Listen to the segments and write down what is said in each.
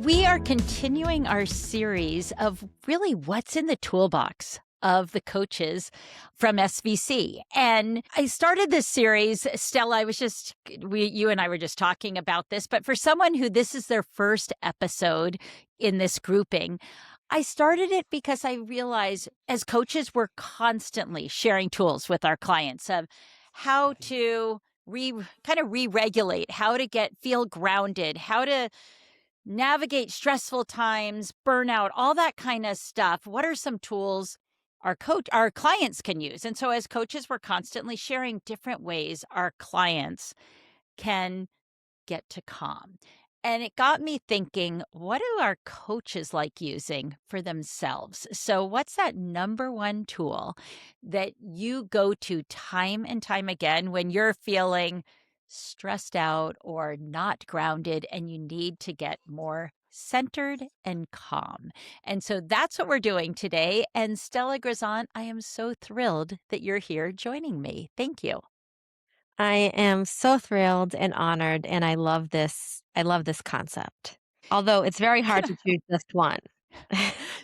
We are continuing our series of really what's in the toolbox of the coaches from SVC. And I started this series, Stella, you and I were just talking about this, but for someone who this is their first episode in this grouping, I started it because I realized as coaches, we're constantly sharing tools with our clients of how to re-regulate, how to feel grounded, how to navigate stressful times, burnout, all that kind of stuff. What are some tools our clients can use? And so as coaches, we're constantly sharing different ways our clients can get to calm. And it got me thinking, what do our coaches like using for themselves? So, what's that number one tool that you go to time and time again when you're feeling stressed out or not grounded and you need to get more centered and calm? And so that's what we're doing today. And Stella Grizont, I am so thrilled that you're here joining me. Thank you. I am so thrilled and honored, and I love this. I love this concept. Although it's very hard to choose just one.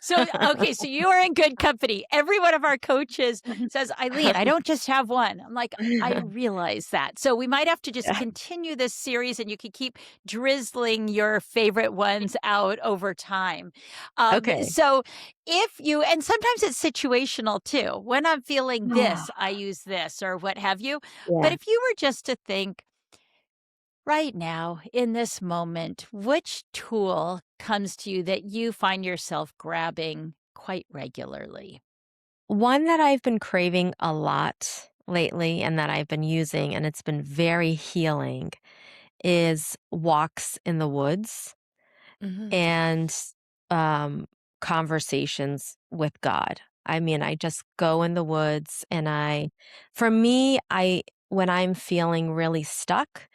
So, okay, so you are in good company. Every one of our coaches says, Ilene, I don't just have one. I'm like, I realize that. So we might have to just Yeah. continue this series and you can keep drizzling your favorite ones out over time. Okay. So and sometimes it's situational too. When I'm feeling this, I use this or what have you. But Yeah. if you were just to think, right now, in this moment, which tool comes to you that you find yourself grabbing quite regularly? One that I've been craving a lot lately and that I've been using, and it's been very healing, is walks in the woods Mhm. and um, conversations with God. I mean, I just go in the woods and for me, when I'm feeling really stuck,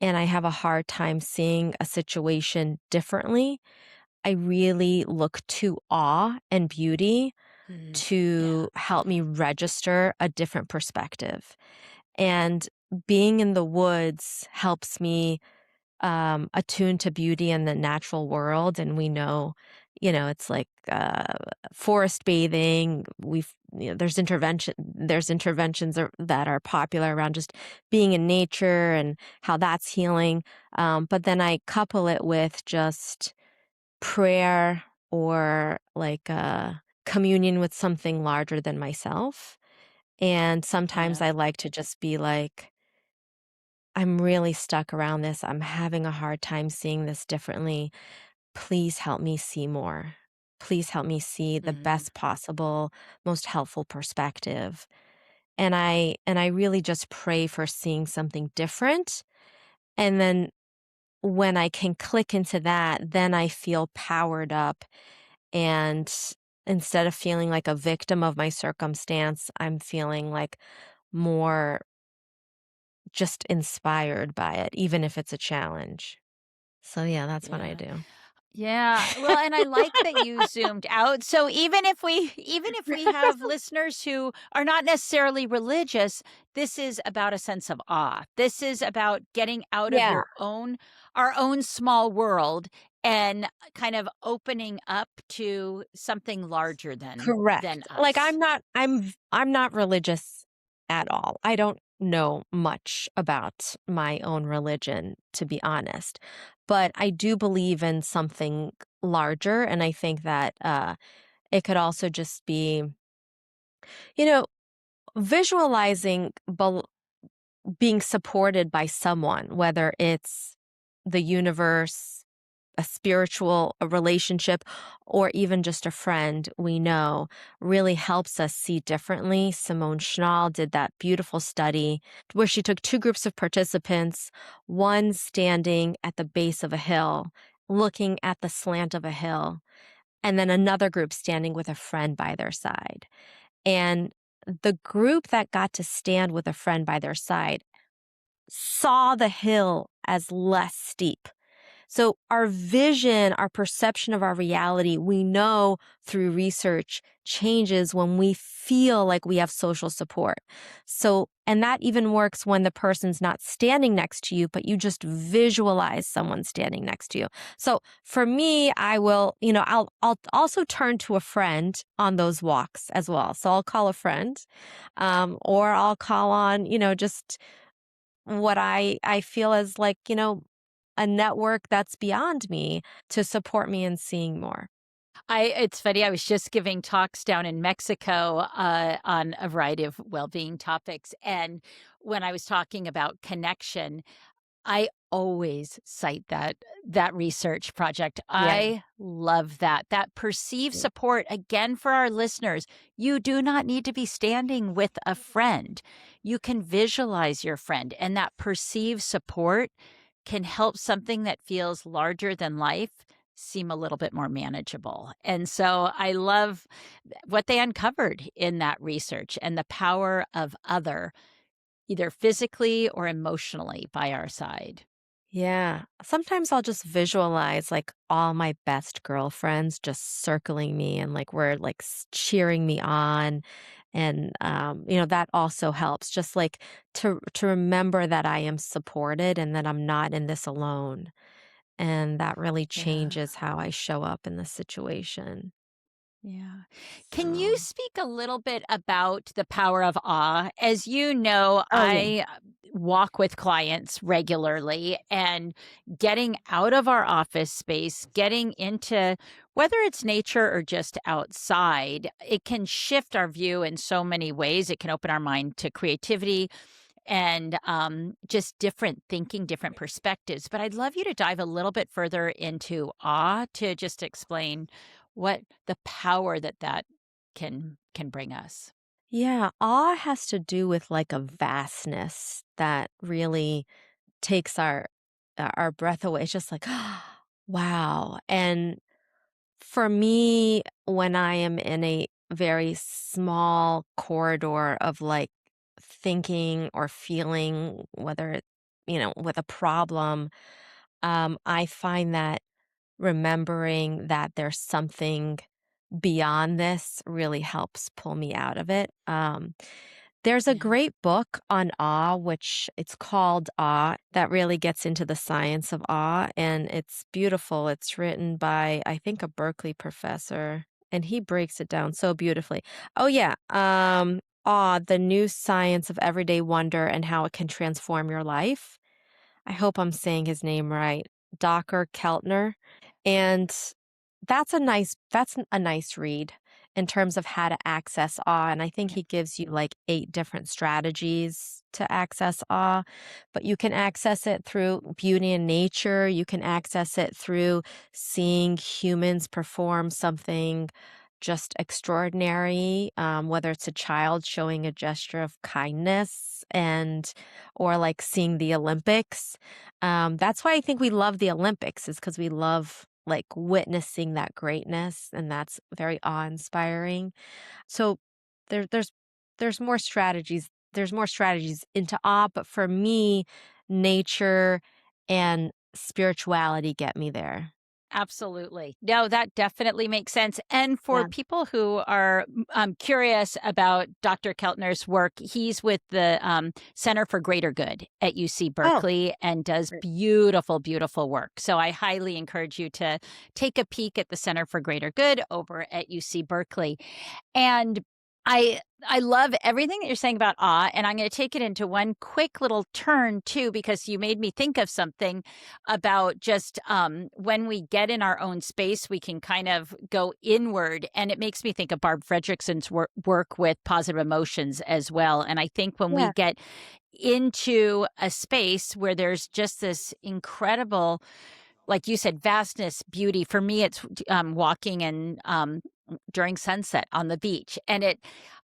and I have a hard time seeing a situation differently, I really look to awe and beauty Yeah. to help me register a different perspective. And being in the woods helps me attune to beauty in the natural world. And we know, it's like forest bathing. There's interventions that are popular around just being in nature and how that's healing. But then I couple it with just prayer or like communion with something larger than myself. And sometimes Yeah. I like to just be like, I'm really stuck around this. I'm having a hard time seeing this differently. Please help me see more. Please help me see the Mm. best possible, most helpful perspective. And I really just pray for seeing something different. And then when I can click into that, then I feel powered up, and instead of feeling like a victim of my circumstance, I'm feeling like more just inspired by it, even if it's a challenge. So yeah, that's what I Yeah. do. Yeah. Well, and I like that you zoomed out. So even if we have listeners who are not necessarily religious, this is about a sense of awe. This is about getting out of Yeah, our own small world and kind of opening up to something larger than correct. Like us. I'm not religious at all. I don't know much about my own religion, to be honest. But I do believe in something larger, and I think that it could also just be, you know, visualizing being supported by someone, whether it's the universe, a relationship, or even just a friend we know, really helps us see differently. Simone Schnall did that beautiful study where she took two groups of participants, one standing at the base of a hill, looking at the slant of a hill, and then another group standing with a friend by their side. And the group that got to stand with a friend by their side saw the hill as less steep. So our vision, our perception of our reality, we know through research changes when we feel like we have social support. So, and that even works when the person's not standing next to you, but you just visualize someone standing next to you. So for me, I will, I'll also turn to a friend on those walks as well. So I'll call a friend, or I'll call on, just what I feel is like, a network that's beyond me to support me in seeing more. It's funny, I was just giving talks down in Mexico, on a variety of well-being topics, and when I was talking about connection, I always cite that research project. Yeah. I love that. That perceived Yeah. support, again, for our listeners, you do not need to be standing with a friend. You can visualize your friend, and that perceived support can help something that feels larger than life seem a little bit more manageable. And so I love what they uncovered in that research and the power of other, either physically or emotionally by our side. Yeah. Sometimes I'll just visualize like all my best girlfriends just circling me and like we're like cheering me on. And that also helps just like to remember that I am supported and that I'm not in this alone. And that really Yeah. changes how I show up in the situation. Yeah. Can you So, speak a little bit about the power of awe? As you know, oh yeah. I walk with clients regularly, and getting out of our office space, getting into whether it's nature or just outside, it can shift our view in so many ways. It can open our mind to creativity and just different thinking, different perspectives. But I'd love you to dive a little bit further into awe to just explain what the power that can bring us. Yeah, awe has to do with like a vastness that really takes our breath away. It's just like, wow. And for me, when I am in a very small corridor of like thinking or feeling, whether it, with a problem, I find that remembering that there's something beyond this really helps pull me out of it. There's a Yeah. great book on awe, which it's called Awe, that really gets into the science of awe, and it's beautiful. It's written by, I think, a Berkeley professor, and he breaks it down so beautifully. Oh yeah, Awe, the new science of everyday wonder and how it can transform your life. I hope I'm saying his name right. Docker Keltner. And that's a nice read in terms of how to access awe, and I think Yeah. he gives you, like, 8 different strategies to access awe, but you can access it through beauty in nature, you can access it through seeing humans perform something just extraordinary, whether it's a child showing a gesture of kindness or, like, seeing the Olympics. That's why I think we love the Olympics is because we love, like, witnessing that greatness, and that's very awe-inspiring. So there there's there's more strategies into awe, but for me, nature and spirituality get me there. Absolutely. No, that definitely makes sense. And for Yeah. people who are curious about Dr. Keltner's work, he's with the Center for Greater Good at UC Oh, Berkeley and does great. beautiful, beautiful work. So I highly encourage you to take a peek at the Center for Greater Good over at UC Berkeley. And I love everything that you're saying about awe, and I'm going to take it into one quick little turn too, because you made me think of something about just when we get in our own space, we can kind of go inward, and it makes me think of Barb Fredrickson's work with positive emotions as well. And I think when we Yeah. get into a space where there's just this incredible, like you said, vastness, beauty. For me, it's walking and during sunset on the beach, and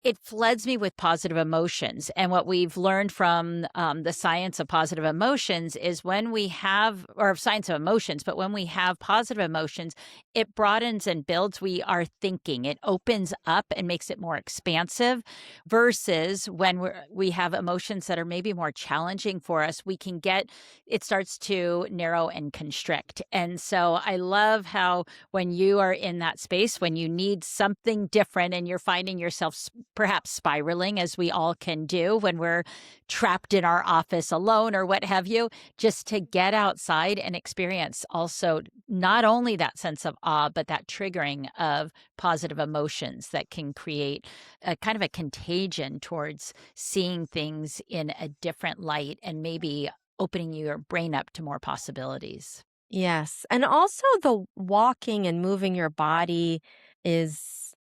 It floods me with positive emotions. And what we've learned from the science of positive emotions is when we have, or science of emotions, but when we have positive emotions, it broadens and builds we are thinking. It opens up and makes it more expansive versus when we have emotions that are maybe more challenging for us, we can get, it starts to narrow and constrict. And so I love how when you are in that space, when you need something different and you're finding yourself perhaps spiraling, as we all can do when we're trapped in our office alone or what have you, just to get outside and experience also not only that sense of awe, but that triggering of positive emotions that can create a kind of a contagion towards seeing things in a different light and maybe opening your brain up to more possibilities. Yes. And also the walking and moving your body is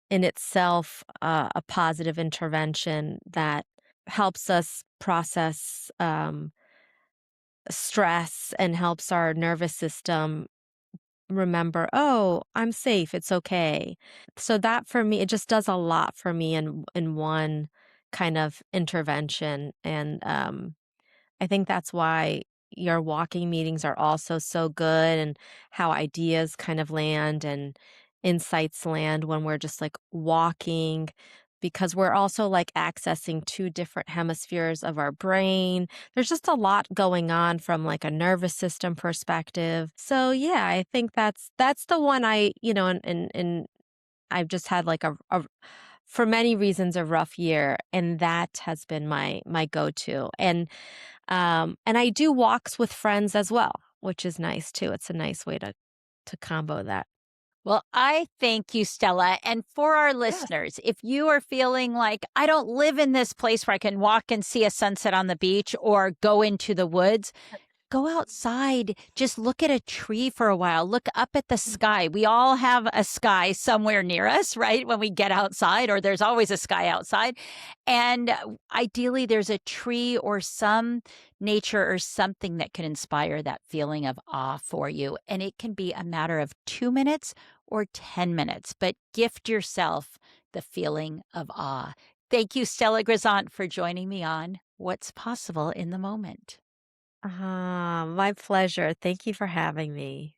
in itself a positive intervention that helps us process stress and helps our nervous system remember, oh, I'm safe, it's okay. So that for me, it just does a lot for me in one kind of intervention. And I think that's why your walking meetings are also so good and how ideas kind of land and insights land when we're just like walking because we're also like accessing two different hemispheres of our brain. There's just a lot going on from like a nervous system perspective. So yeah, I think that's the one and I've just had like a for many reasons a rough year and that has been my go-to. And I do walks with friends as well, which is nice too. It's a nice way to combo that. Well, I thank you, Stella. And for our Yes. listeners, if you are feeling like I don't live in this place where I can walk and see a sunset on the beach or go into the woods, go outside, just look at a tree for a while, look up at the sky. We all have a sky somewhere near us, right? When we get outside, or there's always a sky outside. And ideally, there's a tree or some nature or something that can inspire that feeling of awe for you. And it can be a matter of 2 minutes or 10 minutes, but gift yourself the feeling of awe. Thank you, Stella Grizont, for joining me on What's Possible in the Moment. My pleasure. Thank you for having me.